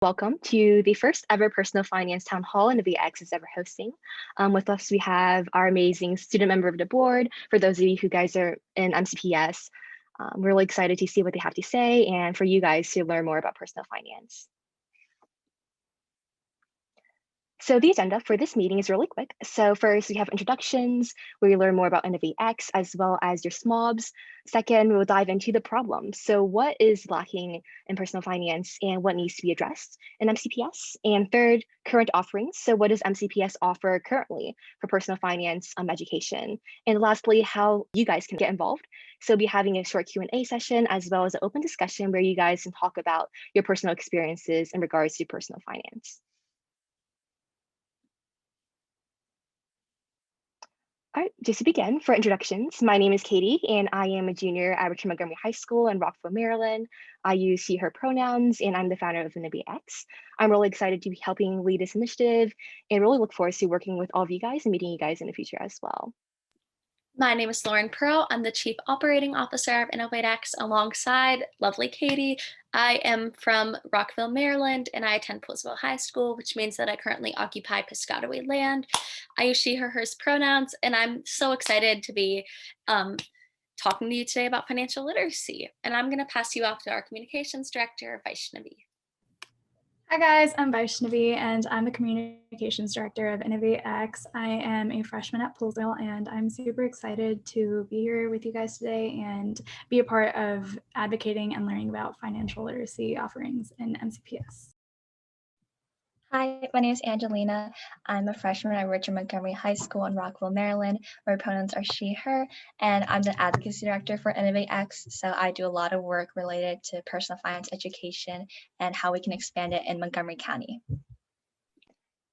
Welcome to the first ever personal finance town hall Nfvx is ever hosting. With us, we have our amazing student member of the board. For those of you who guys are in MCPS, we're really excited to see what they have to say and for you guys to learn more about personal finance. So the agenda for this meeting is really quick. So first, we have introductions where you learn more about InnovateX as well as your SMOBS. Second, we will dive into the problem. So what is lacking in personal finance and what needs to be addressed in MCPS? And third, current offerings. So what does MCPS offer currently for personal finance education? And lastly, how you guys can get involved. So we'll be having a short Q&A session as well as an open discussion where you guys can talk about your personal experiences in regards to personal finance. All right, just to begin, for introductions, my name is Katie, and I am a junior at Montgomery High School in Rockville, Maryland. I use she, her pronouns, and I'm the founder of InnovateX. I'm really excited to be helping lead this initiative and really look forward to working with all of you guys and meeting you guys in the future as well. My name is Lauren Pearl. I'm the Chief Operating Officer of InnovateX alongside lovely Katie. I am from Rockville, Maryland, and I attend Postville High School, which means that I currently occupy Piscataway land. I use she, her, hers pronouns, and I'm so excited to be talking to you today about financial literacy. And I'm going to pass you off to our Communications Director, Vaishnavi. Hi guys, I'm Vaishnavi and I'm the Communications Director of InnovateX. I am a freshman at Postville and I'm super excited to be here with you guys today and be a part of advocating and learning about financial literacy offerings in MCPS. Hi, my name is Angelina. I'm a freshman at Montgomery High School in Rockville, Maryland. My pronouns are she, her, and I'm the Advocacy Director for InnovateX. So I do a lot of work related to personal finance education and how we can expand it in Montgomery County.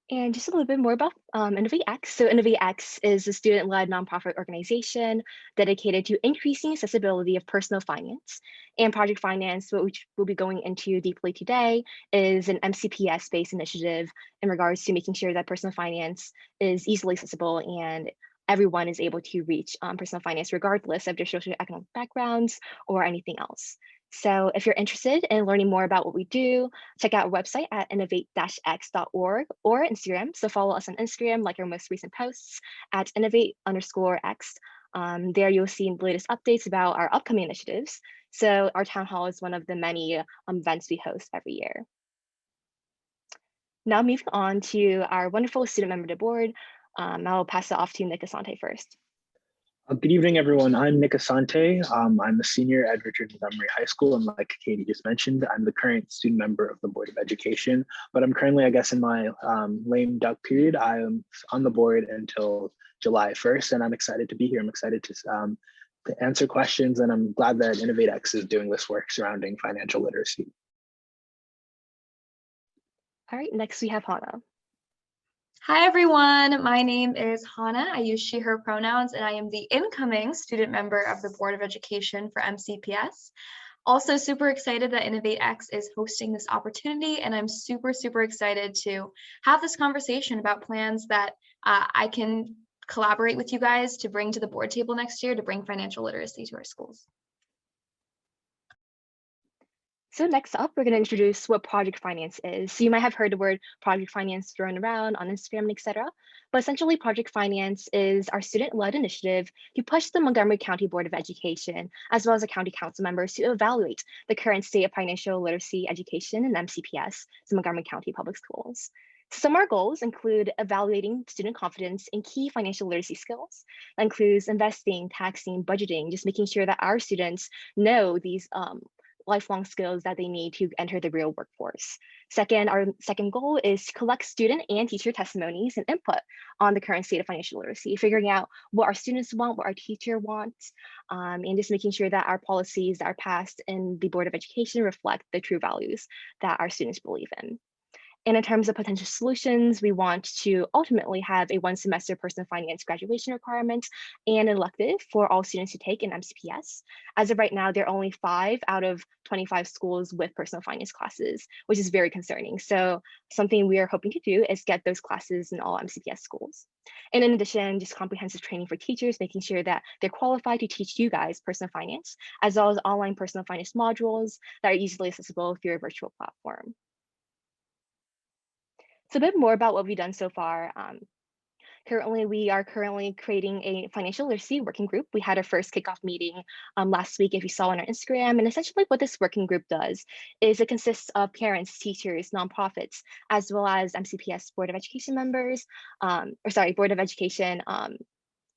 And just a little bit more about InnovateX. So InnovateX is a student-led nonprofit organization dedicated to increasing accessibility of personal finance. And Project Finance, which we'll be going into deeply today, is an MCPS-based initiative in regards to making sure that personal finance is easily accessible and everyone is able to reach personal finance regardless of their socioeconomic backgrounds or anything else. So if you're interested in learning more about what we do, check out our website at innovate-x.org or Instagram. So follow us on Instagram, like our most recent posts at innovate_x. There you'll see the latest updates about our upcoming initiatives. So our town hall is one of the many events we host every year. Now moving on to our wonderful student member of the board, I'll pass it off to Nick Asante first. Good evening, everyone. I'm Nick Asante. I'm a senior at Montgomery High School, and like Katie just mentioned, I'm the current student member of the Board of Education, but I'm currently, I guess, in my lame duck period. I am on the board until July 1st, and I'm excited to be here. I'm excited to answer questions, and I'm glad that InnovateX is doing this work surrounding financial literacy. All right, next we have Hana. Hi everyone, my name is Hana. I use she, her pronouns, and I am the incoming student member of the Board of Education for MCPS. Also super excited that InnovateX is hosting this opportunity, and I'm super excited to have this conversation about plans that I can collaborate with you guys to bring to the board table next year to bring financial literacy to our schools. So next up, we're going to introduce what project finance is. So you might have heard the word project finance thrown around on Instagram, etc. But essentially, project finance is our student-led initiative to push the Montgomery County Board of Education, as well as the county council members, to evaluate the current state of financial literacy education in MCPS, so Montgomery County Public Schools. Some of our goals include evaluating student confidence in key financial literacy skills. That includes investing, taxing, budgeting, just making sure that our students know these lifelong skills that they need to enter the real workforce. Second, our second goal is to collect student and teacher testimonies and input on the current state of financial literacy, figuring out what our students want, what our teacher wants, and just making sure that our policies that are passed in the Board of Education reflect the true values that our students believe in. And in terms of potential solutions, we want to ultimately have a one semester personal finance graduation requirement and an elective for all students to take in MCPS. As of right now, there are only 5 out of 25 schools with personal finance classes, which is very concerning. So something we are hoping to do is get those classes in all MCPS schools. And in addition, just comprehensive training for teachers, making sure that they're qualified to teach you guys personal finance, as well as online personal finance modules that are easily accessible through a virtual platform. So a bit more about what we've done so far. Currently, we are creating a financial literacy working group. We had our first kickoff meeting last week, if you saw on our Instagram. And essentially what this working group does is it consists of parents, teachers, nonprofits, as well as MCPS Board of Education members, Board of Education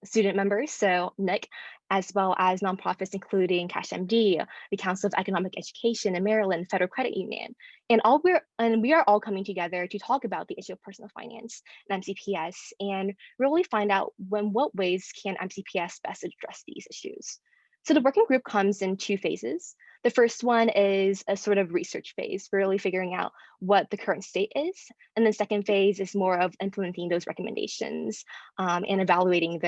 student members, so NIC, as well as nonprofits including CashMD, the Council of Economic Education in Maryland, Federal Credit Union, and we are all coming together to talk about the issue of personal finance and MCPS, and really find out what ways can MCPS best address these issues. So the working group comes in two phases. The first one is a sort of research phase, really figuring out what the current state is. And the second phase is more of implementing those recommendations and evaluating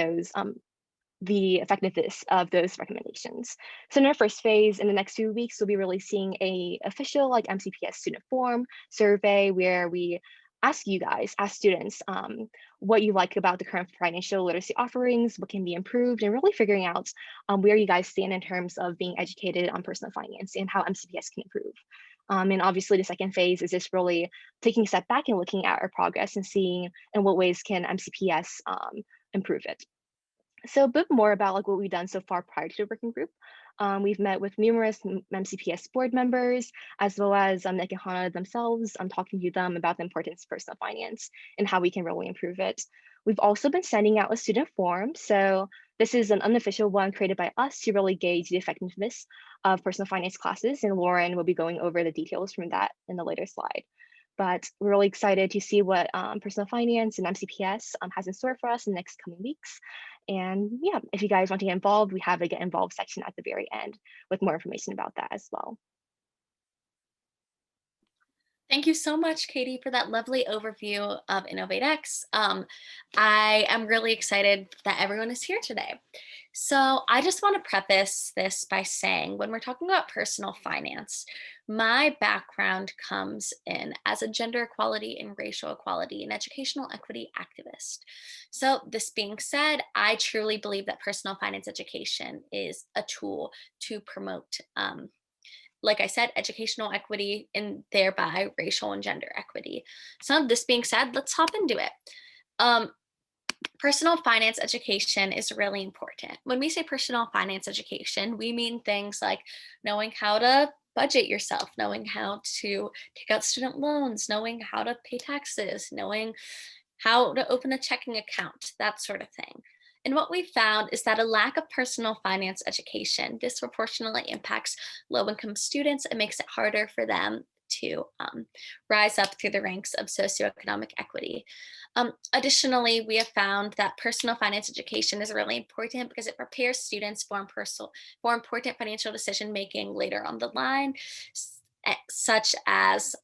the effectiveness of those recommendations. So in our first phase, in the next few weeks, we'll be releasing a official MCPS student form survey where we ask you guys, as students, what you like about the current financial literacy offerings, what can be improved, and really figuring out where you guys stand in terms of being educated on personal finance and how MCPS can improve. And obviously the second phase is just really taking a step back and looking at our progress and seeing in what ways can MCPS improve it. So a bit more about what we've done so far prior to the working group. We've met with numerous MCPS board members, as well as Nick and Hana themselves. I'm talking to them about the importance of personal finance and how we can really improve it. We've also been sending out a student forum. So this is an unofficial one created by us to really gauge the effectiveness of personal finance classes. And Lauren will be going over the details from that in the later slide. But we're really excited to see what personal finance and MCPS has in store for us in the next coming weeks. And yeah, if you guys want to get involved, we have a get involved section at the very end with more information about that as well. Thank you so much, Katie, for that lovely overview of InnovateX. I am really excited that everyone is here today. So I just want to preface this by saying, when we're talking about personal finance, my background comes in as a gender equality and racial equality and educational equity activist. So this being said, I truly believe that personal finance education is a tool to promote like I said, educational equity and thereby racial and gender equity. So this being said, let's hop into it. Personal finance education is really important. When we say personal finance education, we mean things like knowing how to budget yourself, knowing how to take out student loans, knowing how to pay taxes, knowing how to open a checking account, that sort of thing. And what we found is that a lack of personal finance education disproportionately impacts low-income students and makes it harder for them to rise up through the ranks of socioeconomic equity. Additionally, we have found that personal finance education is really important because it prepares students for important financial decision-making later on the line, such as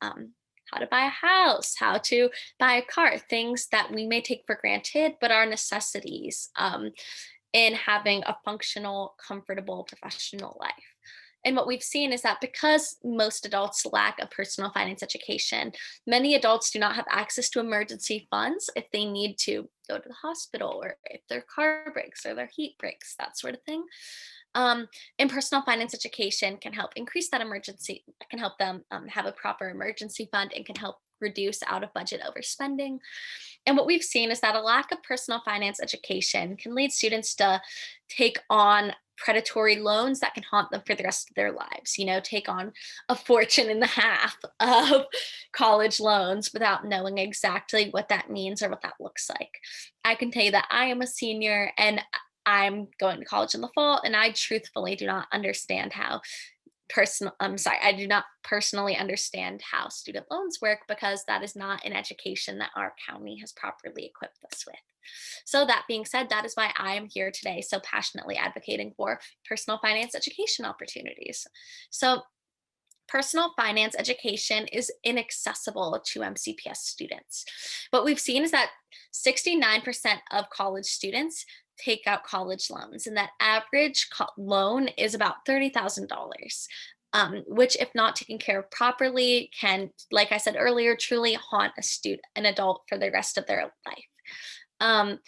how to buy a house, how to buy a car, things that we may take for granted, but are necessities in having a functional, comfortable, professional life. And what we've seen is that because most adults lack a personal finance education, many adults do not have access to emergency funds if they need to go to the hospital, or if their car breaks or their heat breaks, that sort of thing. And personal finance education can help increase that emergency, can help them have a proper emergency fund, and can help reduce out of budget overspending. And what we've seen is that a lack of personal finance education can lead students to take on predatory loans that can haunt them for the rest of their lives. Take on a fortune and a half of college loans without knowing exactly what that means or what that looks like. I can tell you that I am a senior and I'm going to college in the fall, and I truthfully do not understand how I do not personally understand how student loans work, because that is not an education that our county has properly equipped us with. So that being said, that is why I am here today, so passionately advocating for personal finance education opportunities. So personal finance education is inaccessible to MCPS students. What we've seen is that 69% of college students take out college loans, and that average loan is about $30,000, which, if not taken care of properly, can, like I said earlier, truly haunt an adult for the rest of their life.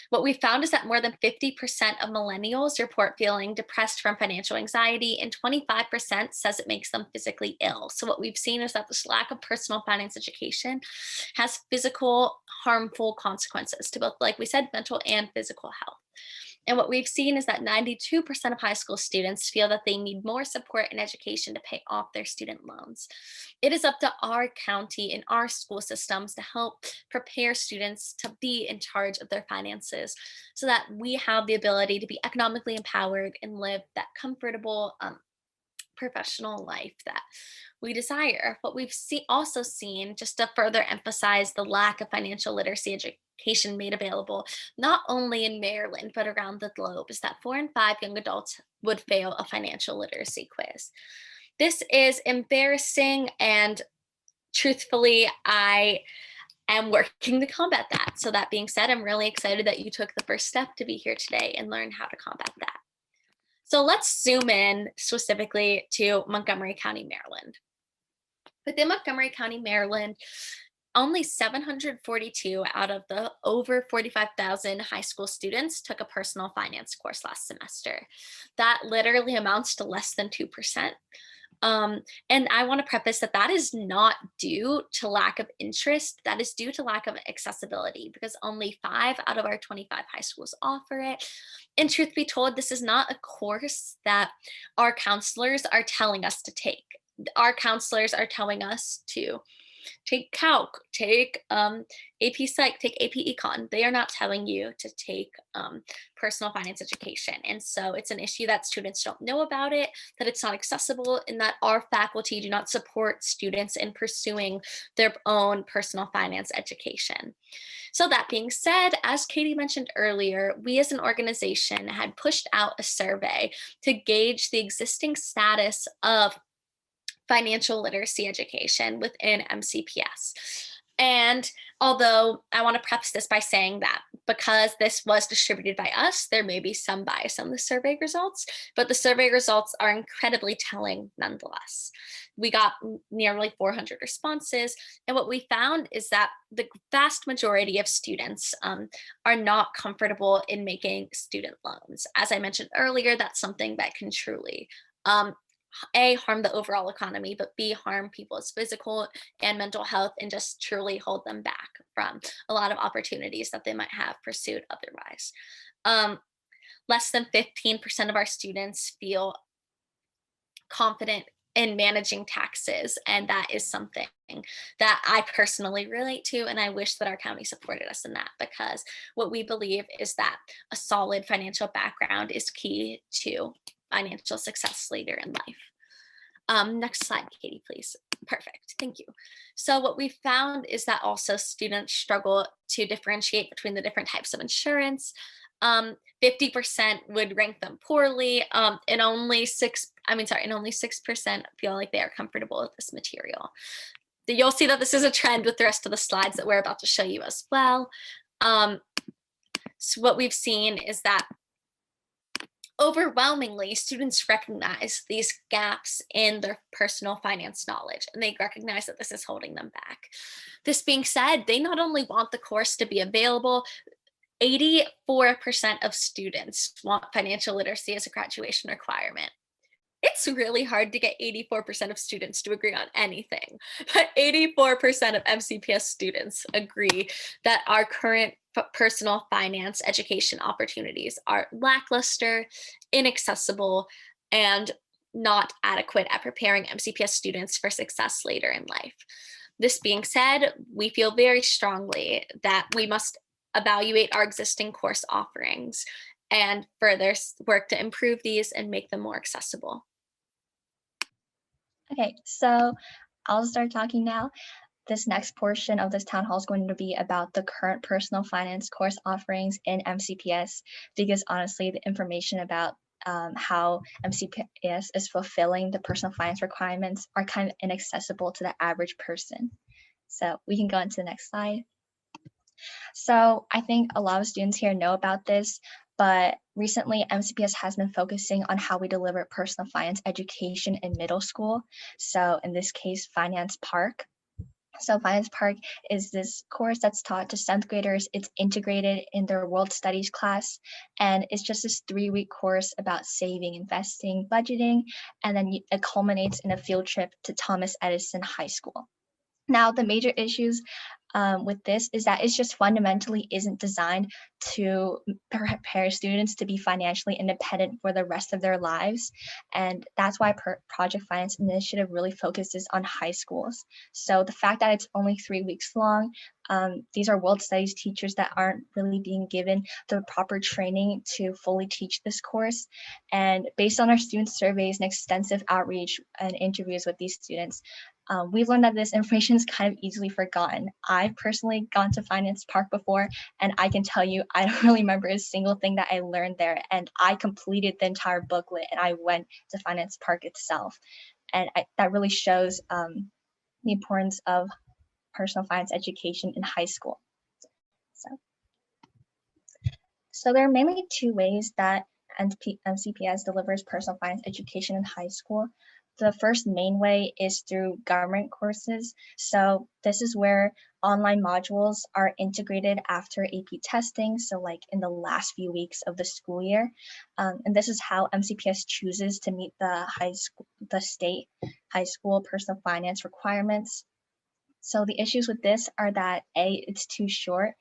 What we found is that more than 50% of millennials report feeling depressed from financial anxiety, and 25% says it makes them physically ill. So what we've seen is that this lack of personal finance education has physical harmful consequences to both, like we said, mental and physical health. And what we've seen is that 92% of high school students feel that they need more support and education to pay off their student loans. It is up to our county and our school systems to help prepare students to be in charge of their finances so that we have the ability to be economically empowered and live that comfortable professional life that we desire. What we've also seen, just to further emphasize the lack of financial literacy education made available, not only in Maryland, but around the globe, is that 4 in 5 young adults would fail a financial literacy quiz. This is embarrassing, and truthfully, I am working to combat that. So that being said, I'm really excited that you took the first step to be here today and learn how to combat that. So let's zoom in specifically to Montgomery County, Maryland. Within Montgomery County, Maryland, only 742 out of the over 45,000 high school students took a personal finance course last semester. That literally amounts to less than 2%. And I want to preface that that is not due to lack of interest. That is due to lack of accessibility, because only 5 out of our 25 high schools offer it. And truth be told, this is not a course that our counselors are telling us to take. Our counselors are telling us to take Calc, take AP Psych, take AP Econ. They are not telling you to take personal finance education. And so it's an issue that students don't know about it, that it's not accessible, and that our faculty do not support students in pursuing their own personal finance education. So that being said, as Katie mentioned earlier, we as an organization had pushed out a survey to gauge the existing status of financial literacy education within MCPS. And although I want to preface this by saying that because this was distributed by us, there may be some bias on the survey results, but the survey results are incredibly telling nonetheless. We got nearly 400 responses, and what we found is that the vast majority of students are not comfortable in making student loans. As I mentioned earlier, that's something that can truly A, harm the overall economy, but B, harm people's physical and mental health and just truly hold them back from a lot of opportunities that they might have pursued otherwise. Less than 15% of our students feel confident in managing taxes, and that is something that I personally relate to, and I wish that our county supported us in that, because what we believe is that a solid financial background is key to financial success later in life. Next slide, Katie, please. Perfect, thank you. So what we found is that also students struggle to differentiate between the different types of insurance. 50% would rank them poorly, and only 6% feel like they are comfortable with this material. You'll see that this is a trend with the rest of the slides that we're about to show you as well. So what we've seen is that overwhelmingly, students recognize these gaps in their personal finance knowledge, and they recognize that this is holding them back. This being said, they not only want the course to be available, 84% of students want financial literacy as a graduation requirement. It's really hard to get 84% of students to agree on anything, but 84% of MCPS students agree that our current personal finance education opportunities are lackluster, inaccessible, and not adequate at preparing MCPS students for success later in life. This being said, we feel very strongly that we must evaluate our existing course offerings and further work to improve these and make them more accessible. Okay, so I'll start talking now. This next portion of this town hall is going to be about the current personal finance course offerings in MCPS, because honestly, the information about how MCPS is fulfilling the personal finance requirements are kind of inaccessible to the average person. So we can go into the next slide. So I think a lot of students here know about this, but recently MCPS has been focusing on how we deliver personal finance education in middle school. So in this case, Finance Park. So Finance Park is this course that's taught to 7th graders. It's integrated in their World Studies class, and it's just this 3-week course about saving, investing, budgeting, and then it culminates in a field trip to Thomas Edison High School. Now, the major issues with this is that it's just fundamentally isn't designed to prepare students to be financially independent for the rest of their lives. And that's why Project Finance Initiative really focuses on high schools. So the fact that it's only 3 weeks long, these are world studies teachers that aren't really being given the proper training to fully teach this course. And based on our student surveys and extensive outreach and interviews with these students, we've learned that this information is kind of easily forgotten. I've personally gone to Finance Park before, and I can tell you, I don't really remember a single thing that I learned there. And I completed the entire booklet, and I went to Finance Park itself. And that really shows the importance of personal finance education in high school. So there are mainly 2 ways that MCPS delivers personal finance education in high school. The first main way is through government courses. So this is where online modules are integrated after AP testing, so like in the last few weeks of the school year. And this is how MCPS chooses to meet the state high school personal finance requirements. So the issues with this are that A, it's too short,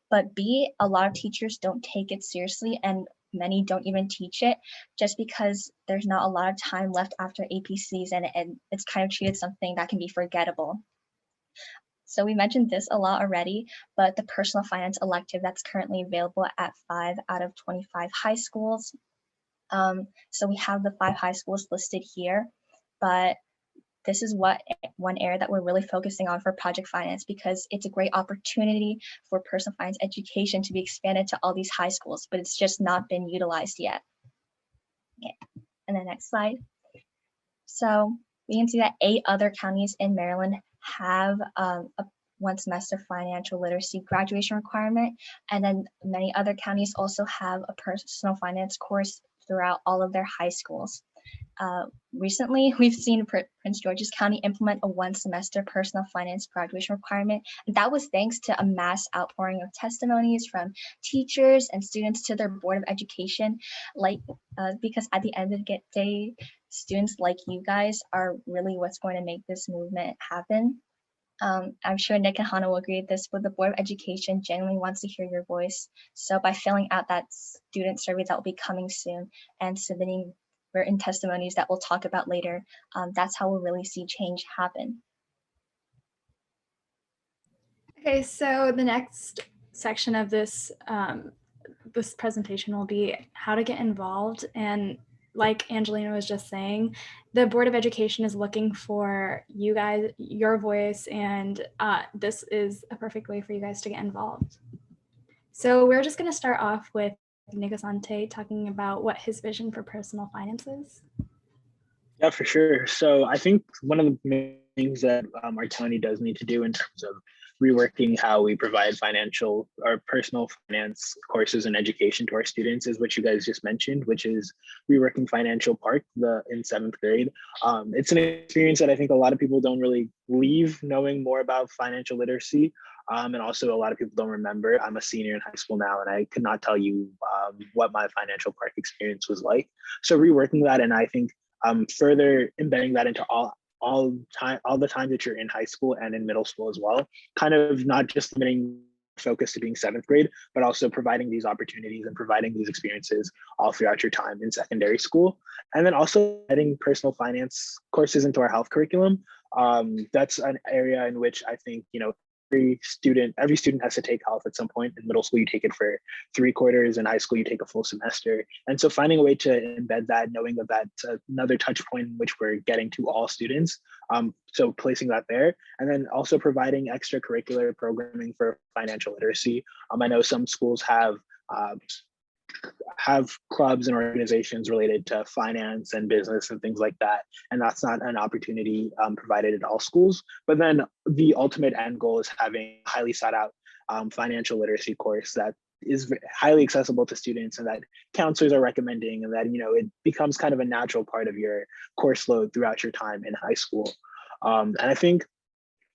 but B, a lot of teachers don't take it seriously, and many don't even teach it just because there's not a lot of time left after AP season, and it's kind of treated something that can be forgettable. So we mentioned this a lot already, but the personal finance elective that's currently available at 5 out of 25 high schools. So we have the 5 high schools listed here, but this is one area that we're really focusing on for Project Finance, because it's a great opportunity for personal finance education to be expanded to all these high schools, but it's just not been utilized yet. Okay. And the next slide. So we can see that 8 other counties in Maryland have a 1 semester financial literacy graduation requirement, and then many other counties also have a personal finance course throughout all of their high schools. Recently, we've seen Prince George's County implement a 1 semester personal finance graduation requirement, and that was thanks to a mass outpouring of testimonies from teachers and students to their Board of Education, because at the end of the day, students like you guys are really what's going to make this movement happen. I'm sure Nick and Hana will agree with this, but the Board of Education genuinely wants to hear your voice. So by filling out that student survey that will be coming soon and submitting written testimonies that we'll talk about later, that's how we'll really see change happen. Okay, so the next section of this this presentation will be how to get involved. And like Angelina was just saying, the Board of Education is looking for you guys, your voice, and this is a perfect way for you guys to get involved. So we're just going to start off with Nick Asante talking about what his vision for personal finance is. Yeah, for sure. So I think one of the main things that our county does need to do in terms of reworking how we provide financial or personal finance courses and education to our students is what you guys just mentioned, which is reworking Financial Park in 7th grade. It's an experience that I think a lot of people don't really leave knowing more about financial literacy. And also a lot of people don't remember. I'm a senior in high school now, and I could not tell you what my Financial Park experience was like. So reworking that, and I think further embedding that into all the time that you're in high school and in middle school as well, kind of not just limiting focus to being 7th grade, but also providing these opportunities and providing these experiences all throughout your time in secondary school. And then also adding personal finance courses into our health curriculum. That's an area in which I think, every student has to take health at some point. In middle school, you take it for 3 quarters. In high school, you take a full semester. And so finding a way to embed that, knowing that that's another touch point in which we're getting to all students. So placing that there, and then also providing extracurricular programming for financial literacy. I know some schools have clubs and organizations related to finance and business and things like that. And that's not an opportunity provided at all schools. But then the ultimate end goal is having a highly sought out financial literacy course that is highly accessible to students and that counselors are recommending, and that, it becomes kind of a natural part of your course load throughout your time in high school. And I think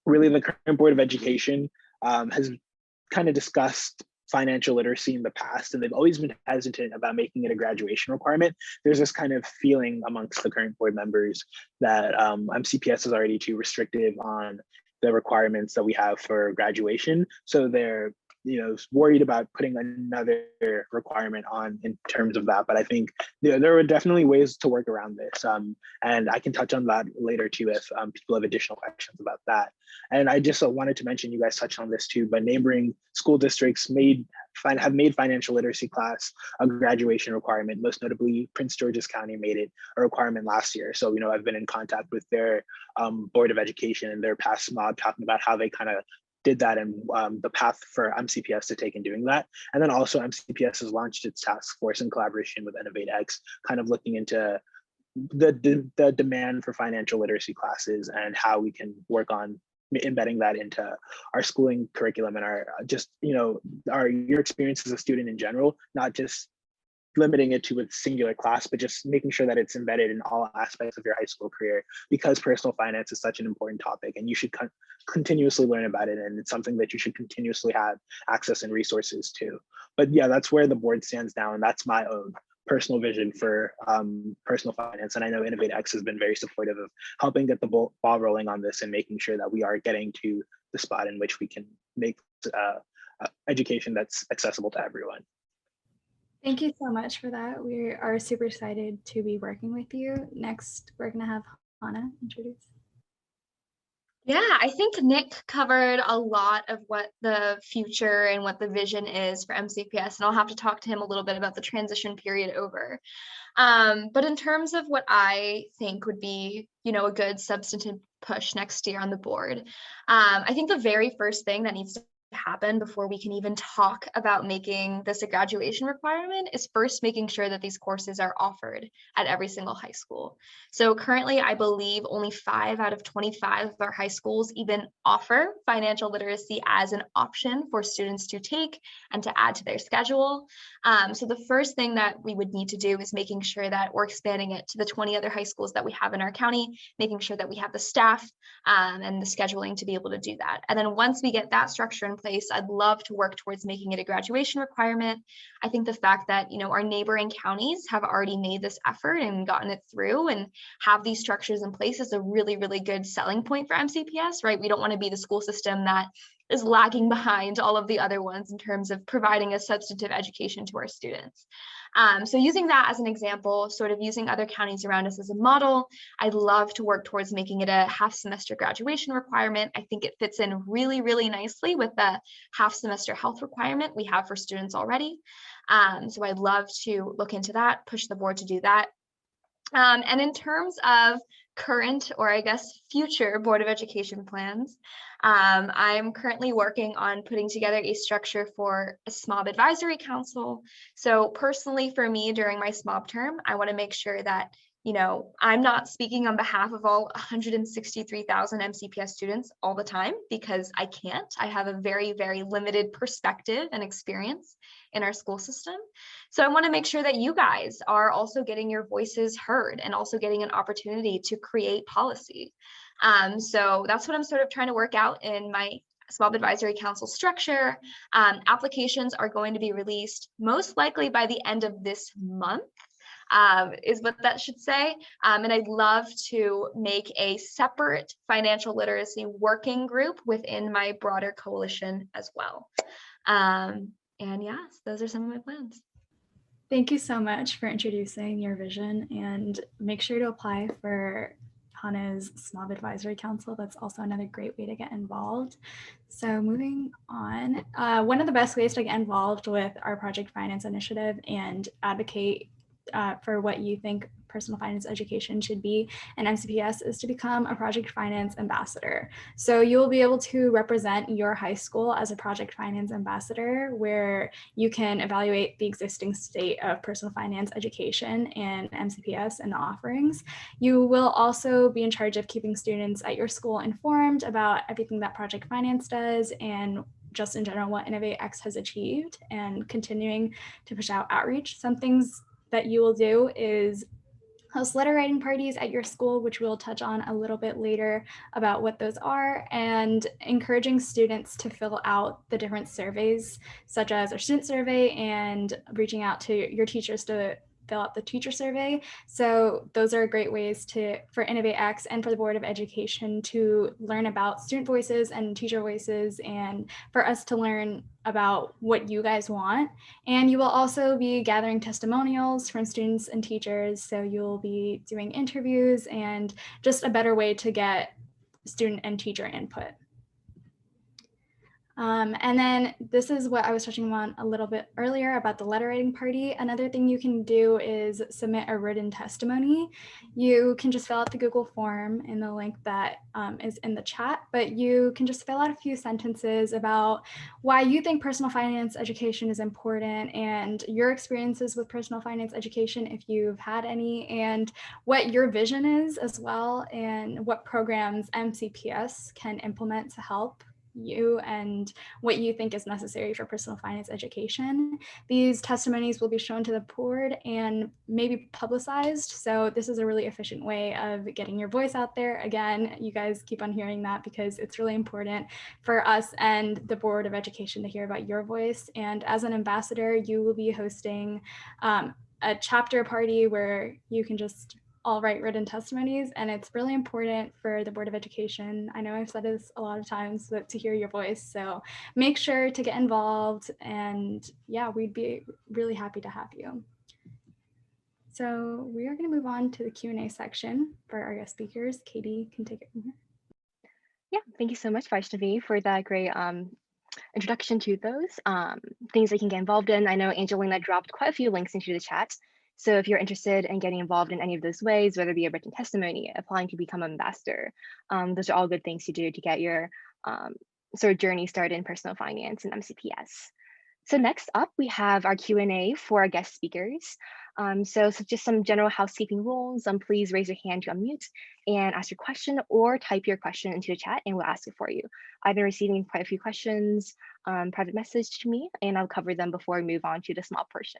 really the current Board of Education has kind of discussed financial literacy in the past, and they've always been hesitant about making it a graduation requirement. There's this kind of feeling amongst the current board members that MCPS is already too restrictive on the requirements that we have for graduation. So they're worried about putting another requirement on in terms of that. But I think there are definitely ways to work around this. And I can touch on that later too if people have additional questions about that. And I just wanted to mention, you guys touched on this too, but neighboring school districts have made financial literacy class a graduation requirement. Most notably, Prince George's County made it a requirement last year. So, I've been in contact with their Board of Education and their past SMOB talking about how they kind of did that and the path for MCPS to take in doing that. And then also MCPS has launched its task force in collaboration with InnovateX, kind of looking into the demand for financial literacy classes and how we can work on embedding that into our schooling curriculum and our your experience as a student in general, not just limiting it to a singular class, but just making sure that it's embedded in all aspects of your high school career, because personal finance is such an important topic and you should continuously learn about it. And it's something that you should continuously have access and resources to. But yeah, that's where the board stands now. And that's my own personal vision for personal finance. And I know InnovateX has been very supportive of helping get the ball rolling on this and making sure that we are getting to the spot in which we can make education that's accessible to everyone. Thank you so much for that. We are super excited to be working with you. Next, we're going to have Hana introduce. Yeah, I think Nick covered a lot of what the future and what the vision is for MCPS, and I'll have to talk to him a little bit about the transition period over. But in terms of what I think would be, a good substantive push next year on the board, I think the very first thing that needs to happen before we can even talk about making this a graduation requirement is first making sure that these courses are offered at every single high school. So currently, I believe only 5 out of 25 of our high schools even offer financial literacy as an option for students to take and to add to their schedule. So the first thing that we would need to do is making sure that we're expanding it to the 20 other high schools that we have in our county, making sure that we have the staff and the scheduling to be able to do that. And then once we get that structure in place, I'd love to work towards making it a graduation requirement. I think the fact that, our neighboring counties have already made this effort and gotten it through and have these structures in place is a really, really good selling point for MCPS, right? We don't want to be the school system that is lagging behind all of the other ones in terms of providing a substantive education to our students. So using that as an example, sort of using other counties around us as a model, I'd love to work towards making it a half semester graduation requirement. I think it fits in really, really nicely with the half semester health requirement we have for students already. So I'd love to look into that, push the board to do that. And in terms of current, or I guess future Board of Education plans, I'm currently working on putting together a structure for a SMOB advisory council. So personally for me, during my SMOB term, I want to make sure that I'm not speaking on behalf of all 163,000 MCPS students all the time, because I can't. I have a very, very limited perspective and experience in our school system. So I want to make sure that you guys are also getting your voices heard and also getting an opportunity to create policy. So that's what I'm sort of trying to work out in my SMOB Advisory Council structure. Applications are going to be released most likely by the end of this month. Is what that should say. And I'd love to make a separate financial literacy working group within my broader coalition as well. And yes, those are some of my plans. Thank you so much for introducing your vision, and make sure to apply for Hana's SMOB Advisory Council. That's also another great way to get involved. So moving on, one of the best ways to get involved with our project finance initiative and advocate for what you think personal finance education should be in MCPS is to become a project finance ambassador. So you'll be able to represent your high school as a project finance ambassador, where you can evaluate the existing state of personal finance education in MCPS and the offerings. You will also be in charge of keeping students at your school informed about everything that project finance does and just in general what InnovateX has achieved, and continuing to push out outreach. Some things that you will do is host letter writing parties at your school, which we'll touch on a little bit later about what those are, and encouraging students to fill out the different surveys, such as our student survey and reaching out to your teachers to fill out the teacher survey. So those are great ways for InnovateX and for the Board of Education to learn about student voices and teacher voices, and for us to learn about what you guys want. And you will also be gathering testimonials from students and teachers. So you'll be doing interviews and just a better way to get student and teacher input. And then this is what I was touching on a little bit earlier about the letter writing party. Another thing you can do is submit a written testimony. You can just fill out the Google form in the link that is in the chat, but you can just fill out a few sentences about why you think personal finance education is important and your experiences with personal finance education, if you've had any, and what your vision is as well, and what programs MCPS can implement to help you and what you think is necessary for personal finance education. These testimonies will be shown to the board and maybe publicized. So this is a really efficient way of getting your voice out there. Again, you guys keep on hearing that because it's really important for us and the Board of Education to hear about your voice. And as an ambassador, you will be hosting a chapter party where you can just all write written testimonies, and it's really important for the Board of Education. I know I've said this a lot of times, but to hear your voice. So make sure to get involved, and yeah, we'd be really happy to have you. So we are going to move on to the Q&A section for our guest speakers. Katie can take it from here. Yeah, thank you so much, Vaishnavi, for that great introduction to those things that you can get involved in. I know Angelina dropped quite a few links into the chat. So if you're interested in getting involved in any of those ways, whether it be a written testimony, applying to become an ambassador, those are all good things to do to get your sort of journey started in personal finance and MCPS. So next up, we have our Q&A for our guest speakers. So just some general housekeeping rules. Please raise your hand to unmute and ask your question, or type your question into the chat and we'll ask it for you. I've been receiving quite a few questions, private message to me, and I'll cover them before we move on to the small portion.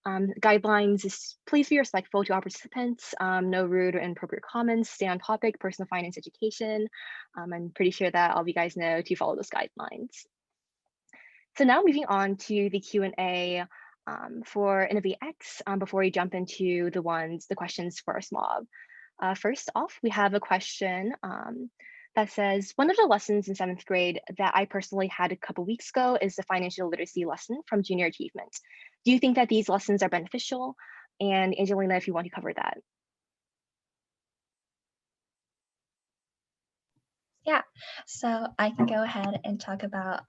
Guidelines is please be respectful to all participants, no rude or inappropriate comments, stay on topic, personal finance education. I'm pretty sure that all of you guys know to follow those guidelines. So now moving on to the Q&A for InnovateX before we jump into the questions for our SMOB. First off, we have a question that says, one of the lessons in 7th grade that I personally had a couple weeks ago is the financial literacy lesson from junior achievement. Do you think that these lessons are beneficial? And Angelina, if you want to cover that. Yeah, so I can go ahead and talk about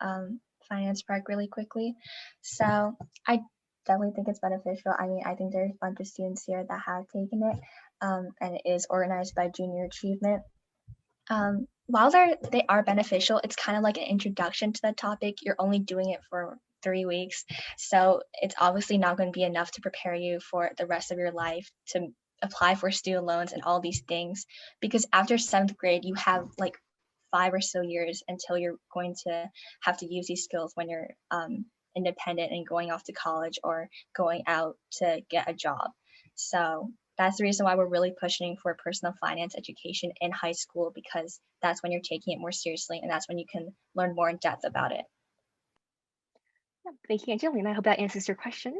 Finance Park really quickly. So I definitely think it's beneficial. I mean, I think there's a bunch of students here that have taken it, and it is organized by junior achievement. While they are beneficial, it's kind of like an introduction to the topic. You're only doing it for 3 weeks, so it's obviously not going to be enough to prepare you for the rest of your life to apply for student loans and all these things, because after 7th grade, you have like 5 or so years until you're going to have to use these skills when you're independent and going off to college or going out to get a job. So that's the reason why we're really pushing for personal finance education in high school, because that's when you're taking it more seriously and that's when you can learn more in depth about it. Yeah, thank you, Angelina. I hope that answers your question.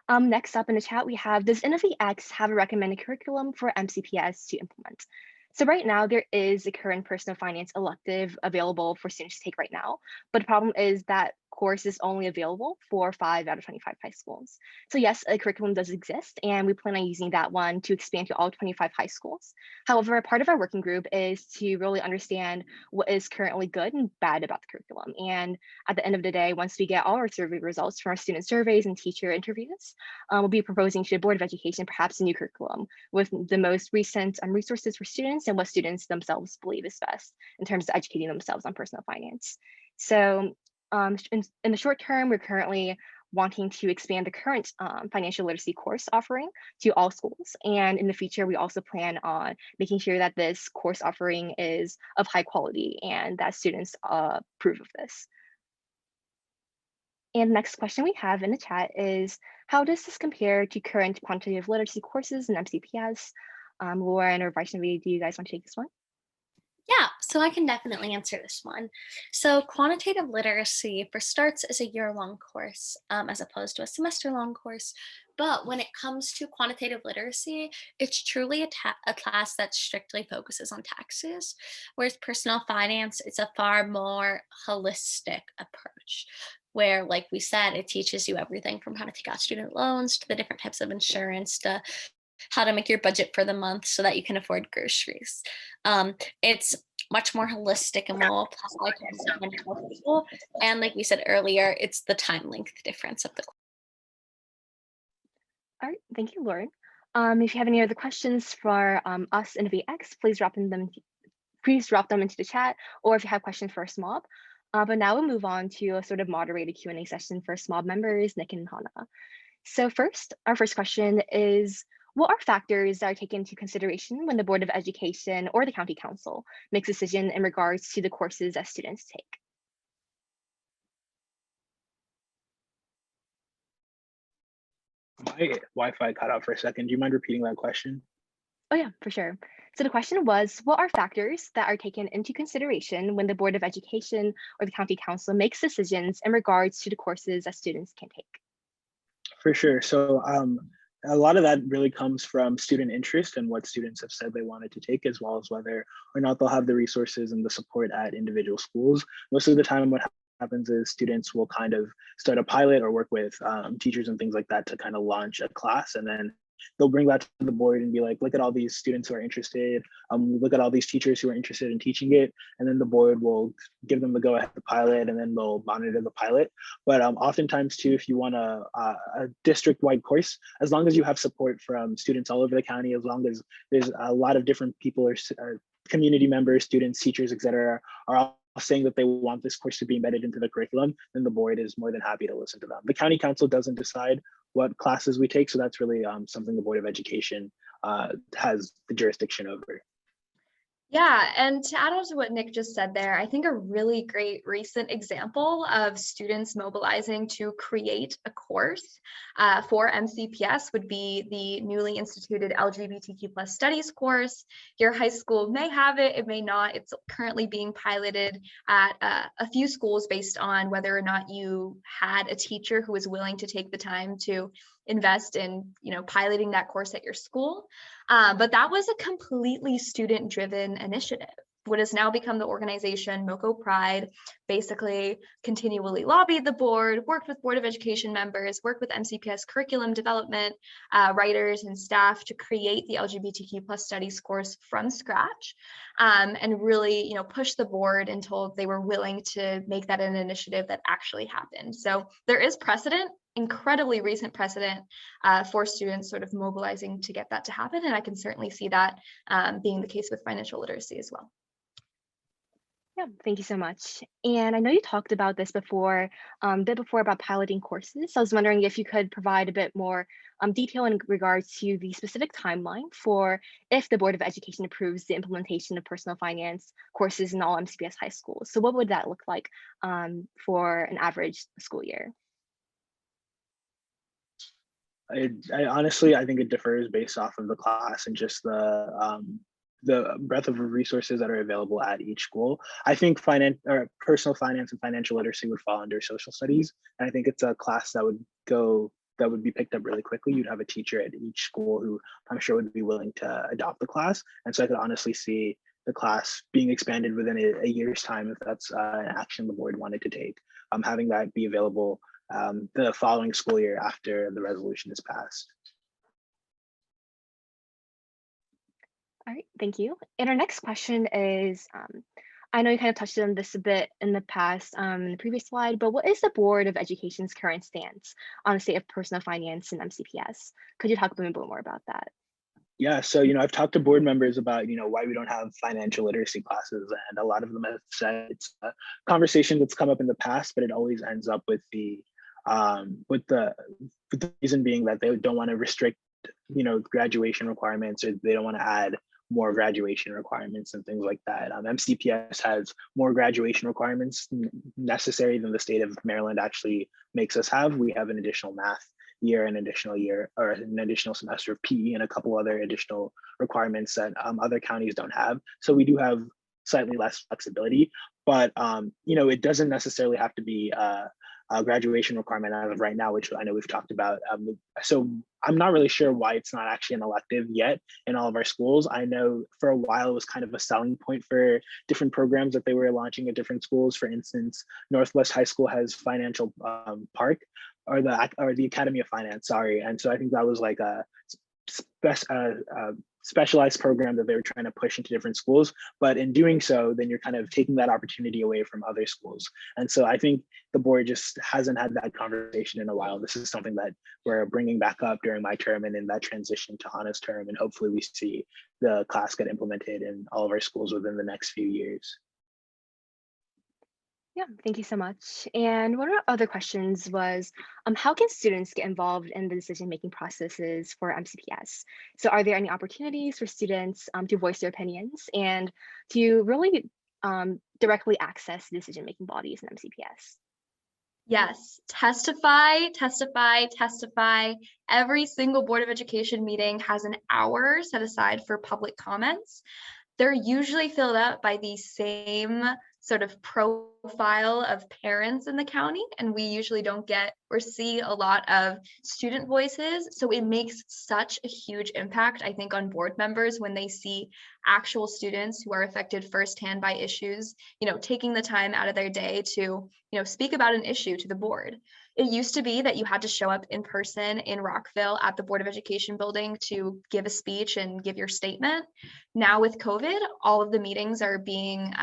Next up in the chat, we have, does InnovateX have a recommended curriculum for MCPS to implement? So right now, there is a current personal finance elective available for students to take right now, but the problem is that course is only available for 5 out of 25 high schools. So yes, a curriculum does exist, and we plan on using that one to expand to all 25 high schools. However, a part of our working group is to really understand what is currently good and bad about the curriculum. And at the end of the day, once we get all our survey results from our student surveys and teacher interviews, we'll be proposing to the Board of Education perhaps a new curriculum with the most recent resources for students and what students themselves believe is best in terms of educating themselves on personal finance. So in the short term, we're currently wanting to expand the current financial literacy course offering to all schools. And in the future, we also plan on making sure that this course offering is of high quality and that students approve of this. And the next question we have in the chat is, How does this compare to current quantitative literacy courses in MCPS? Lauren or Vaishnavi, do you guys want to take this one? Yeah, so I can definitely answer this one. So quantitative literacy, for starts, is a year-long course as opposed to a semester-long course. But when it comes to quantitative literacy, it's truly a class that strictly focuses on taxes, whereas personal finance is a far more holistic approach, where, like we said, it teaches you everything from how to take out student loans to the different types of insurance to how to make your budget for the month so that you can afford groceries. It's much more holistic and will apply to everyone people. And like we said earlier, it's the time length difference of the class. All right, thank you, Lauren. If you have any other questions for us InnovateX, please drop them into the chat, or if you have questions for SMOB. But now we'll move on to a sort of moderated Q&A session for SMOB members, Nick and Hana. So first, our first question is, what are factors that are taken into consideration when the Board of Education or the County Council makes a decision in regards to the courses that students take? My Wi-Fi cut out for a second. Do you mind repeating that question? Oh yeah, for sure. So the question was, what are factors that are taken into consideration when the Board of Education or the County Council makes decisions in regards to the courses that students can take? For sure. So a lot of that really comes from student interest and what students have said they wanted to take, as well as whether or not they'll have the resources and the support at individual schools. Most of the time, what happens is students will kind of start a pilot or work with teachers and things like that to kind of launch a class, and then they'll bring that to the board and be like, look at all these students who are interested, look at all these teachers who are interested in teaching it, and then the board will give them the go ahead to pilot, and then they'll monitor the pilot. But oftentimes too, if you want a district-wide course, as long as you have support from students all over the county, as long as there's a lot of different people or community members, students, teachers, etc., are all saying that they want this course to be embedded into the curriculum, then the board is more than happy to listen to them. The county council doesn't decide what classes we take, so that's really something the Board of Education has the jurisdiction over. Yeah, and to add on to what Nick just said there, I think a really great recent example of students mobilizing to create a course for MCPS would be the newly instituted LGBTQ+ studies course. Your high school may have it, it may not. It's currently being piloted at a few schools based on whether or not you had a teacher who was willing to take the time to invest in, piloting that course at your school. But that was a completely student-driven initiative. What has now become the organization MoCo Pride basically continually lobbied the board, worked with Board of Education members, worked with MCPS curriculum development, writers and staff to create the LGBTQ+ studies course from scratch, and really, push the board until they were willing to make that an initiative that actually happened. So there is precedent, incredibly recent precedent for students sort of mobilizing to get that to happen. And I can certainly see that being the case with financial literacy as well. Yeah, thank you so much. And I know you talked about this before, a bit before about piloting courses. So I was wondering if you could provide a bit more detail in regards to the specific timeline for if the Board of Education approves the implementation of personal finance courses in all MCPS high schools. So what would that look like for an average school year? I honestly, I think it differs based off of the class and just the breadth of resources that are available at each school. I think personal finance and financial literacy would fall under social studies, and I think it's a class that would be picked up really quickly. You'd have a teacher at each school who I'm sure would be willing to adopt the class, and so I could honestly see the class being expanded within a year's time if that's an action the board wanted to take. Having that be available the following school year after the resolution is passed. All right, thank you. And our next question is, I know you kind of touched on this a bit in the past, in the previous slide, but what is the Board of Education's current stance on the state of personal finance and MCPS? Could you talk a little bit more about that? Yeah, so I've talked to board members about why we don't have financial literacy classes, and a lot of them have said it's a conversation that's come up in the past, but it always ends up with the reason being that they don't want to restrict graduation requirements, or they don't want to add more graduation requirements and things like that. MCPS has more graduation requirements necessary than the state of Maryland actually makes us have. We have an additional math year, an additional year, or an additional semester of PE, and a couple other additional requirements that other counties don't have. So we do have slightly less flexibility, but it doesn't necessarily have to be a graduation requirement as of right now, which I know we've talked about. So I'm not really sure why it's not actually an elective yet in all of our schools. I know for a while it was kind of a selling point for different programs that they were launching at different schools. For instance, Northwest High School has Financial Park, or the Academy of Finance, sorry. And so I think that was like a specialized program that they were trying to push into different schools. But in doing so, then you're kind of taking that opportunity away from other schools. And so I think the board just hasn't had that conversation in a while. This is something that we're bringing back up during my term and in that transition to Hana's term. And hopefully we see the class get implemented in all of our schools within the next few years. Yeah, thank you so much. And one of our other questions was, how can students get involved in the decision-making processes for MCPS? So are there any opportunities for students to voice their opinions and to really directly access decision-making bodies in MCPS? Yes, testify, testify, testify. Every single Board of Education meeting has an hour set aside for public comments. They're usually filled out by the same sort of profile of parents in the county, and we usually don't get or see a lot of student voices. So it makes such a huge impact, I think, on board members when they see actual students who are affected firsthand by issues, taking the time out of their day to, speak about an issue to the board. It used to be that you had to show up in person in Rockville at the Board of Education building to give a speech and give your statement. Now with COVID, all of the meetings are being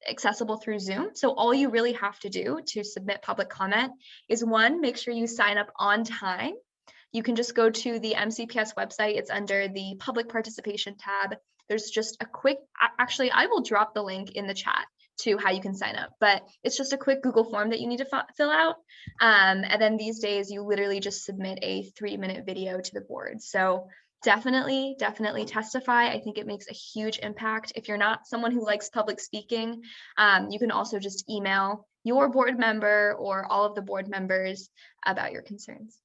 accessible through Zoom. So all you really have to do to submit public comment is, one, make sure you sign up on time. You can just go to the MCPS website. It's under the public participation tab. There's just a quick, actually, I will drop the link in the chat to how you can sign up, but it's just a quick Google form that you need to fill out. And then these days you literally just submit a 3-minute video to the board. So definitely testify. I think it makes a huge impact. If you're not someone who likes public speaking, you can also just email your board member or all of the board members about your concerns.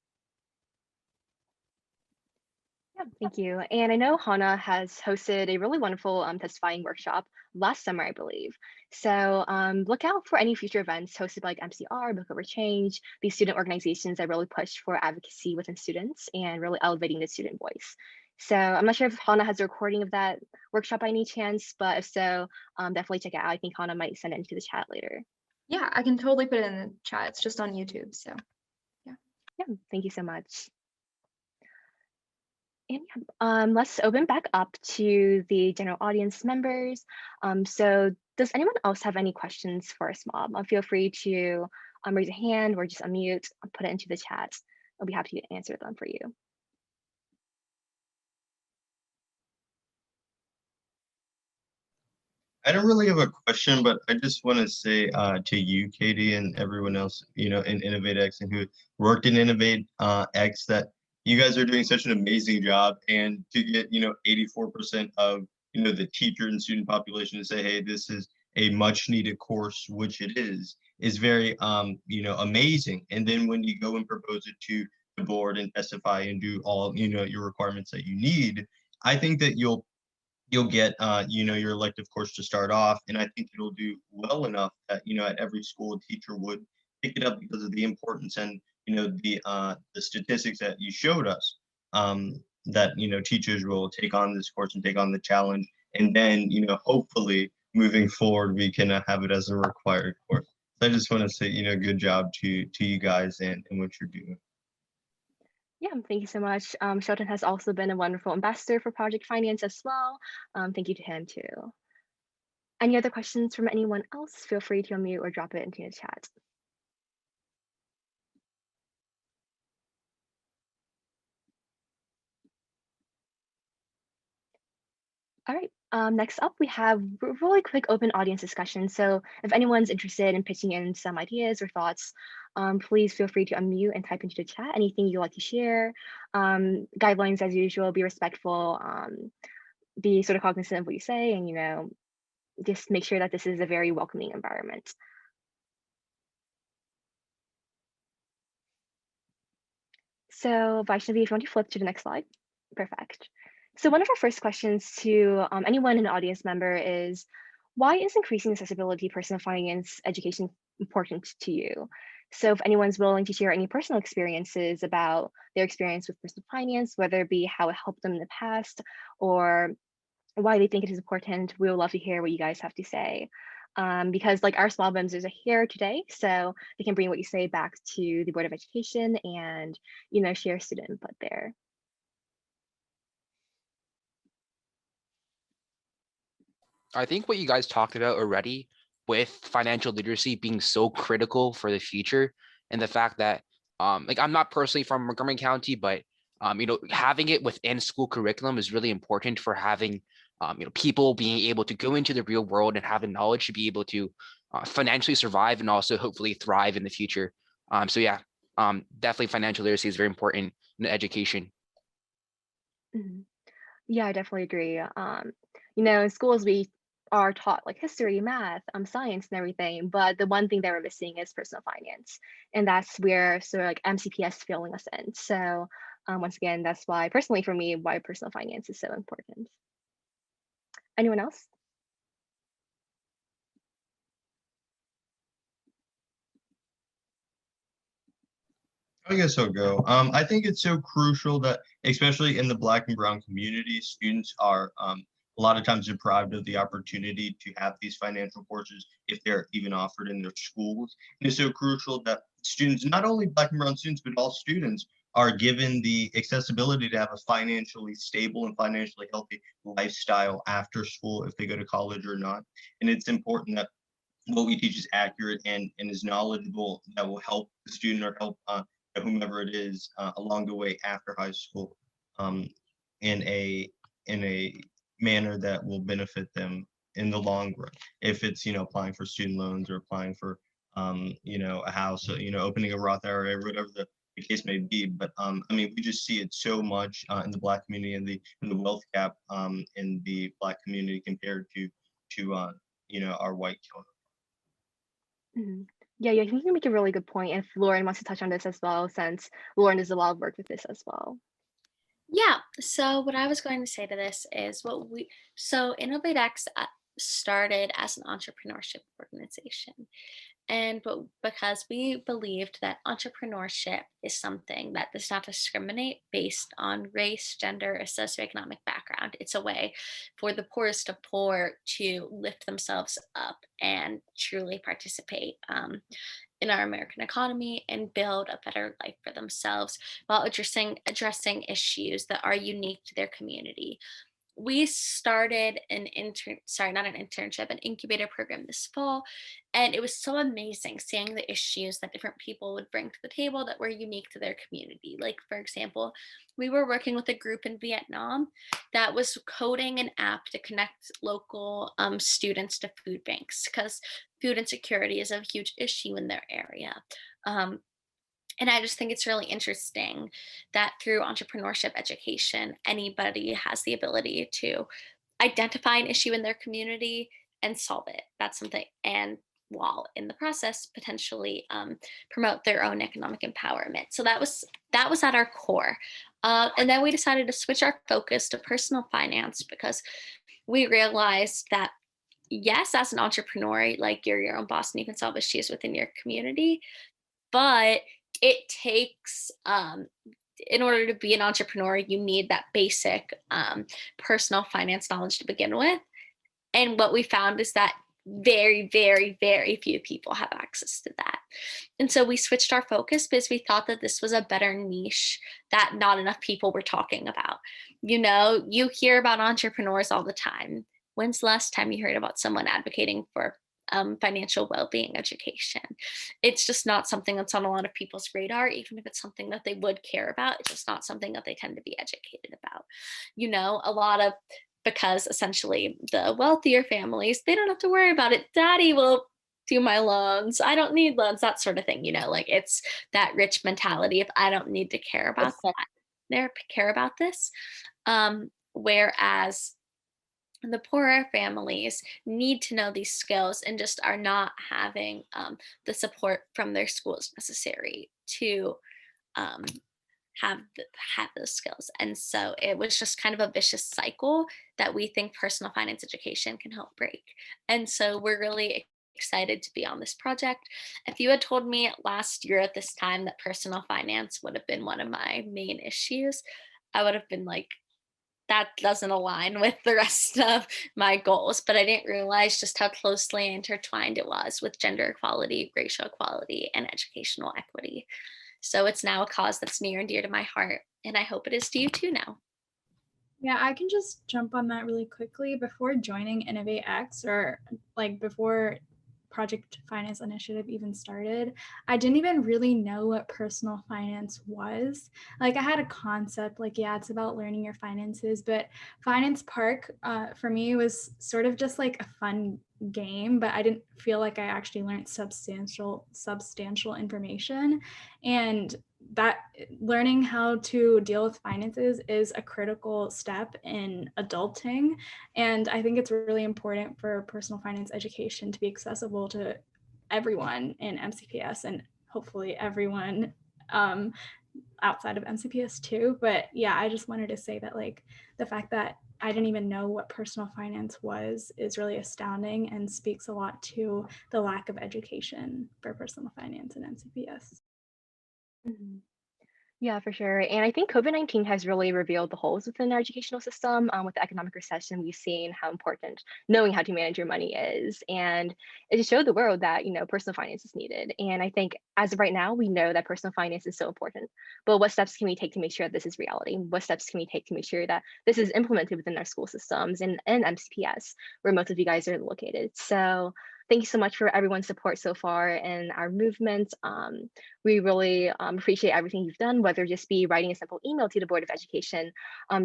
Yeah, thank you. And I know Hana has hosted a really wonderful testifying workshop last summer, I believe. So look out for any future events hosted by like MCR, Book Over Change, these student organizations that really push for advocacy within students and really elevating the student voice. So I'm not sure if Hana has a recording of that workshop by any chance, but if so, definitely check it out. I think Hana might send it into the chat later. Yeah, I can totally put it in the chat. It's just on YouTube, so yeah. Yeah, thank you so much. And let's open back up to the general audience members. So does anyone else have any questions for us, SMOB? Feel free to raise a hand or just unmute, put it into the chat. I'll be happy to answer them for you. I don't really have a question, but I just want to say to you, Katie, and everyone else, in InnovateX and who worked in InnovateX, that you guys are doing such an amazing job. And to get, 84% of, the teacher and student population to say, hey, this is a much needed course, which it is very, amazing. And then when you go and propose it to the board and testify and do all, your requirements that you need, I think that you'll get, your elective course to start off. And I think it'll do well enough that, at every school, a teacher would pick it up because of the importance and, the statistics that you showed us, that, teachers will take on this course and take on the challenge. And then, hopefully moving forward, we can have it as a required course. So I just want to say, good job to you guys and what you're doing. Yeah, thank you so much. Sheldon has also been a wonderful ambassador for project finance as well. Thank you to him too. Any other questions from anyone else? Feel free to unmute or drop it into the chat. All right, next up, we have a really quick open audience discussion. So if anyone's interested in pitching in some ideas or thoughts, please feel free to unmute and type into the chat anything you'd like to share. Guidelines as usual, be respectful, be sort of cognizant of what you say, and just make sure that this is a very welcoming environment. So Vaishnavi, if you want to flip to the next slide. Perfect. So one of our first questions to anyone in the audience member is, why is increasing accessibility personal finance education important to you? So if anyone's willing to share any personal experiences about their experience with personal finance, whether it be how it helped them in the past or why they think it is important, we would love to hear what you guys have to say. Because like our small members are here today, so they can bring what you say back to the Board of Education and share student input there. I think what you guys talked about already with financial literacy being so critical for the future, and the fact that like I'm not personally from Montgomery County, but having it within school curriculum is really important for having people being able to go into the real world and have the knowledge to be able to financially survive and also hopefully thrive in the future. So yeah, definitely financial literacy is very important in education. Mhm. Yeah, I definitely agree. In schools we are taught like history, math, science, and everything, but the one thing that we're missing is personal finance, and that's where sort of like MCPS filling us in. So once again, that's why personally for me, why personal finance is so important. Anyone else? I guess I'll go. I think it's so crucial that, especially in the Black and Brown community, students are a lot of times deprived of the opportunity to have these financial courses if they're even offered in their schools. And it's so crucial that students, not only Black and Brown students, but all students are given the accessibility to have a financially stable and financially healthy lifestyle after school if they go to college or not. And it's important that what we teach is accurate and is knowledgeable, that will help the student or help whomever it is along the way after high school um, in a manner that will benefit them in the long run. If it's applying for student loans or applying for a house, opening a Roth IRA, whatever the case may be. But I mean, we just see it so much in the Black community and the wealth gap in the Black community compared to our white counterparts. Mhm. Yeah, I think you make a really good point. If Lauren wants to touch on this as well, since Lauren does a lot of work with this as well. Yeah, so what I was going to say to this is so InnovateX started as an entrepreneurship organization. Because we believed that entrepreneurship is something that does not discriminate based on race, gender, or socioeconomic background. It's a way for the poorest of poor to lift themselves up and truly participate in our American economy and build a better life for themselves while addressing issues that are unique to their community. We started an incubator program this fall, and it was so amazing seeing the issues that different people would bring to the table that were unique to their community. Like, for example, we were working with a group in Vietnam that was coding an app to connect local students to food banks because food insecurity is a huge issue in their area. Um, and I just think it's really interesting that through entrepreneurship education, anybody has the ability to identify an issue in their community and solve it. That's something, and while in the process, potentially promote their own economic empowerment. So that was at our core. And then we decided to switch our focus to personal finance because we realized that yes, as an entrepreneur, like you're your own boss and you can solve issues within your community, but it takes in order to be an entrepreneur, you need that basic personal finance knowledge to begin with. And what we found is that very, very, very few people have access to that. And so we switched our focus because we thought that this was a better niche that not enough people were talking about. You hear about entrepreneurs all the time. When's the last time you heard about someone advocating for financial well-being education? It's just not something that's on a lot of people's radar. Even if it's something that they would care about, it's just not something that they tend to be educated about. Because essentially the wealthier families, they don't have to worry about it. Daddy will do my loans. I don't need loans, that sort of thing. Like it's that rich mentality of I don't need to care about this. Whereas the poorer families need to know these skills and just are not having the support from their schools necessary to have those skills. And so it was just kind of a vicious cycle that we think personal finance education can help break. And so we're really excited to be on this project. If you had told me last year at this time that personal finance would have been one of my main issues, I would have been like, that doesn't align with the rest of my goals. But I didn't realize just how closely intertwined it was with gender equality, racial equality, and educational equity. So it's now a cause that's near and dear to my heart, and I hope it is to you too now. Yeah, I can just jump on that really quickly. Before joining InnovateX, or like before Project Finance Initiative even started, I didn't even really know what personal finance was. Like, I had a concept, like, yeah, it's about learning your finances, but Finance Park for me was sort of just like a fun game, but I didn't feel like I actually learned substantial information. And that learning how to deal with finances is a critical step in adulting. And I think it's really important for personal finance education to be accessible to everyone in MCPS and hopefully everyone outside of MCPS too. But yeah, I just wanted to say that, like, the fact that I didn't even know what personal finance was is really astounding and speaks a lot to the lack of education for personal finance in MCPS. Mhm. Yeah, for sure. And I think COVID-19 has really revealed the holes within our educational system. With the economic recession, we've seen how important knowing how to manage your money is. And it just showed the world that, personal finance is needed. And I think as of right now, we know that personal finance is so important. But what steps can we take to make sure that this is reality? What steps can we take to make sure that this is implemented within our school systems and MCPS, where most of you guys are located? So thank you so much for everyone's support so far in our movement. We really appreciate everything you've done, whether it just be writing a simple email to the Board of Education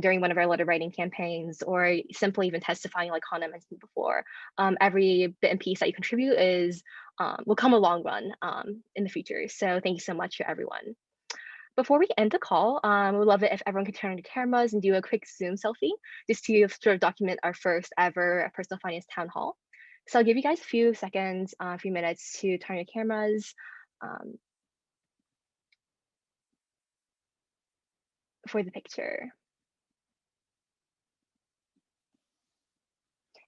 during one of our letter writing campaigns, or simply even testifying like Hana mentioned before. Every bit and piece that you contribute will come a long run in the future. So thank you so much to everyone. Before we end the call, we'd love it if everyone could turn on the cameras and do a quick Zoom selfie, just to sort of document our first ever personal finance town hall. So I'll give you guys a few seconds, a few minutes to turn your cameras for the picture.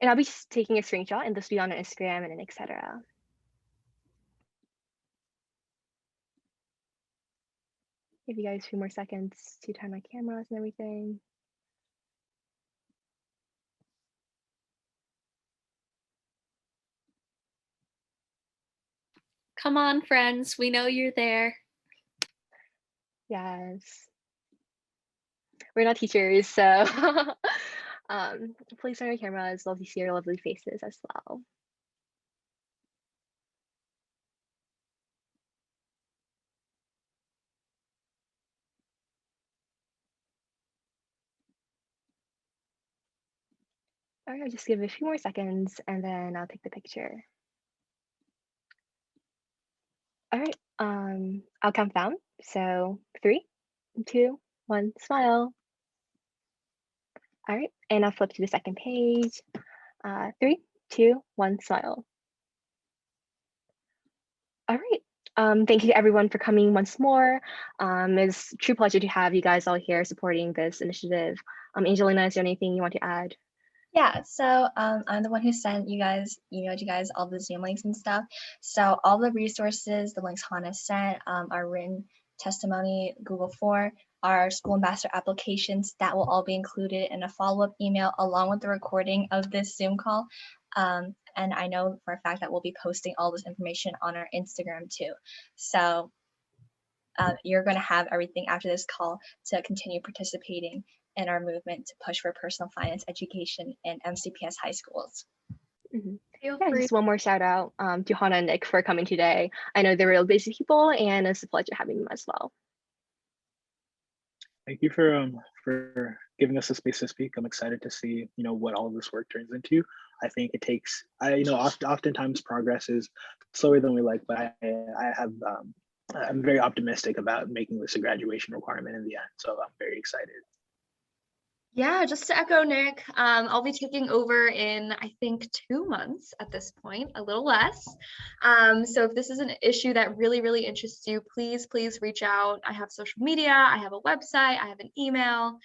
And I'll be just taking a screenshot and this will be on Instagram and etc. Give you guys a few more seconds to turn my cameras and everything. Come on, friends, we know you're there. Yes. We're not teachers, so please turn your cameras. Love to see your lovely faces as well. All right, I'll just give it a few more seconds and then I'll take the picture. All right, I'll count down. So 3, 2, 1, smile. All right, and I'll flip to the second page. 3, 2, 1, smile. All right. Thank you to everyone for coming once more. It's a true pleasure to have you guys all here supporting this initiative. Angelina, is there anything you want to add? Yeah, so I'm the one who sent you guys, emailed you guys all the Zoom links and stuff. So all the resources, the links Hana sent, our written testimony, Google Form, our school ambassador applications, that will all be included in a follow-up email along with the recording of this Zoom call. And I know for a fact that we'll be posting all this information on our Instagram too. So you're going to have everything after this call to continue participating in our movement to push for personal finance education in MCPS high schools. Mm-hmm. Feel Yeah, free. just one more shout out to Hana and Nick for coming today. I know they're real busy people and it's a pleasure having them as well. Thank you for giving us a space to speak. I'm excited to see, what all of this work turns into. I think it takes, oftentimes progress is slower than we like, but I'm very optimistic about making this a graduation requirement in the end. So I'm very excited. Yeah, just to echo Nick, I'll be taking over in, I think, 2 months at this point, a little less. So if this is an issue that really, really interests you, please, please reach out. I have social media, I have a website, I have an email.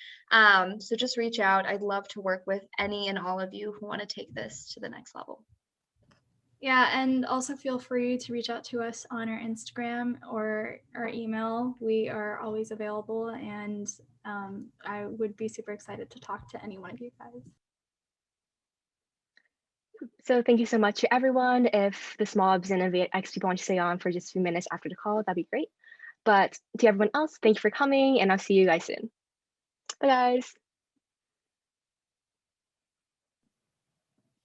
So just reach out. I'd love to work with any and all of you who want to take this to the next level. Yeah, and also feel free to reach out to us on our Instagram or our email. We are always available, and I would be super excited to talk to any one of you guys. So thank you so much to everyone. If the SMOBS and InnovateX people want to stay on for just a few minutes after the call, that'd be great. But to everyone else, thank you for coming, and I'll see you guys soon. Bye, guys.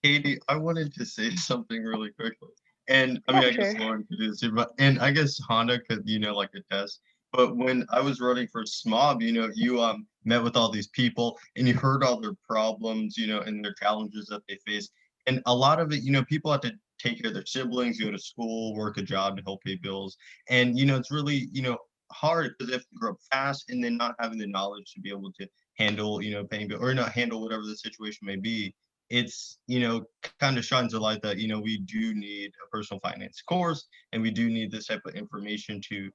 Katie, I wanted to say something really quickly. And I mean, Yeah, I guess sure. Lauren could do this too, but and I guess Hana could, like attest. But when I was running for SMOB, you met with all these people and you heard all their problems, and their challenges that they face. And a lot of it, people have to take care of their siblings, go to school, work a job to help pay bills. And it's really, hard because they have to grow up fast and then not having the knowledge to be able to handle, paying bill or not handle whatever the situation may be. It's kind of shines a light that we do need a personal finance course, and we do need this type of information to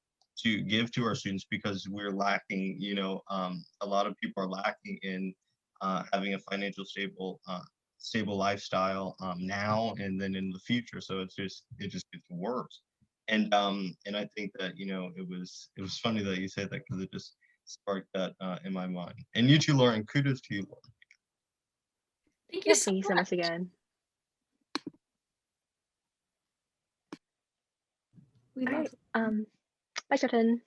give to our students, because we're lacking, a lot of people are lacking in having a financial stable lifestyle now and then in the future. So it just gets worse. And I think that it was funny that you said that, because it just sparked that in my mind. And you too, Lauren, kudos to you, Lauren. Thank Yeah, you so thank you so much again. We All love right. Bye, Stefan.